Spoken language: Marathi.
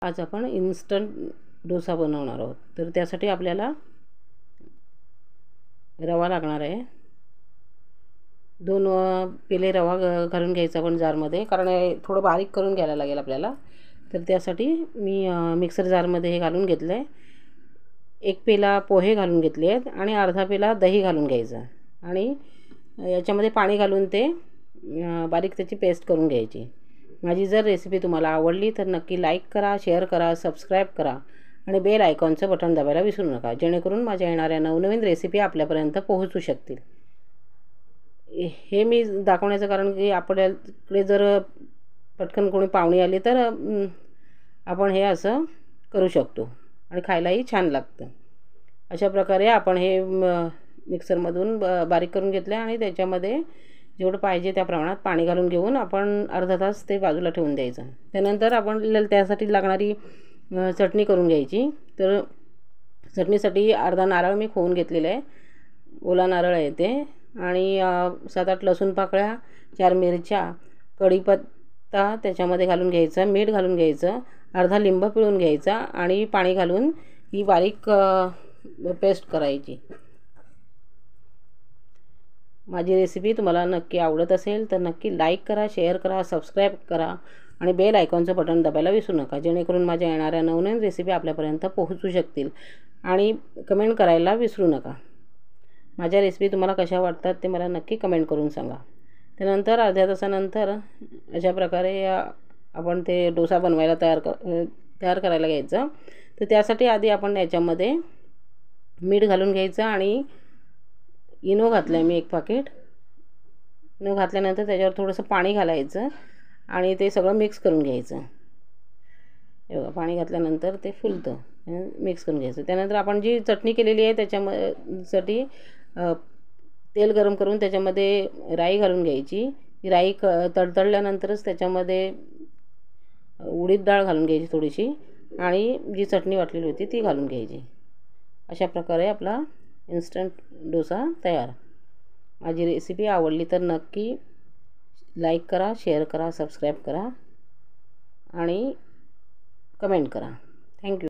आज आपण इन्स्टंट डोसा बनवणार आहोत. तर त्यासाठी आपल्याला रवा लागणार आहे. 2 पेले रवा घालून घ्यायचा आपण जारमध्ये, कारण हे थोडं बारीक करून घ्यायला लागेल आपल्याला. तर त्यासाठी मी मिक्सर जारमध्ये हे घालून घेतलं आहे. 1 पेला पोहे घालून घेतले आहेत आणि अर्धा पेला दही घालून घ्यायचं आणि याच्यामध्ये पाणी घालून ते बारीक त्याची पेस्ट करून घ्यायची. माझी जर रेसिपी तुम्हाला आवडली तर नक्की लाईक करा, शेअर करा, सबस्क्राईब करा आणि बेल आयकॉनचं बटन दाबायला विसरू नका, जेणेकरून माझ्या येणाऱ्या नवनवीन रेसिपी आपल्यापर्यंत पोहोचू शकतील. हे मी दाखवण्याचं कारण की आपल्याकडे जर पटकन कोणी पाहुणे आले तर आपण हे असं करू शकतो आणि खायलाही छान लागतं. अशा प्रकारे आपण हे मिक्सरमधून बारीक करून घेतलं आणि त्याच्यामध्ये जेवढं पाहिजे त्या प्रमाणात पाणी घालून घेऊन आपण अर्धा तास ते बाजूला ठेवून द्यायचं. त्यानंतर आपण त्यासाठी लागणारी चटणी करून घ्यायची. तर चटणीसाठी अर्धा नारळ मी खोवून घेतलेला आहे, ओला नारळ आहे ते, आणि 7-8 लसूण पाकळ्या, 4 मिरच्या, कढीपत्ता त्याच्यामध्ये घालून घ्यायचा, मीठ घालून घ्यायचं, अर्धा लिंब पिळून घ्यायचा आणि पाणी घालून ही बारीक पेस्ट करायची. माझी रेसिपी तुम्हाला नक्की आवडत असेल तर नक्की लाईक करा, शेअर करा, सबस्क्राईब करा आणि बेल आयकॉनचं बटन दाबायला विसरू नका, जेणेकरून माझ्या येणाऱ्या नवनवीन रेसिपी आपल्यापर्यंत पोहोचू शकतील. आणि कमेंट करायला विसरू नका. माझ्या रेसिपी तुम्हाला कशा वाटतात ते मला नक्की कमेंट करून सांगा. त्यानंतर अर्ध्या तासानंतर अशा प्रकारे आपण ते डोसा बनवायला तयार करायला घ्यायचं. तर त्यासाठी आधी आपण याच्यामध्ये मीठ घालून घ्यायचं आणि इनो घातलं आहे मी 1 पाकीट. इनो घातल्यानंतर त्याच्यावर थोडंसं पाणी घालायचं आणि ते सगळं मिक्स करून घ्यायचं. हे बघा, पाणी घातल्यानंतर ते फुलतं, मिक्स करून घ्यायचं. त्यानंतर आपण जी चटणी केलेली आहे त्याच्यासाठी तेल गरम करून त्याच्यामध्ये राई घालून घ्यायची. राई तडतडल्यानंतरच त्याच्यामध्ये उडीद डाळ घालून घ्यायची थोडीशी आणि जी चटणी वाटलेली होती ती घालून घ्यायची. अशा प्रकारे आपला इन्स्टंट डोसा तयार. माझी रेसिपी आवडली तर नक्की लाईक करा, शेअर करा, सबस्क्राईब करा आणि कमेंट करा. थँक्यू.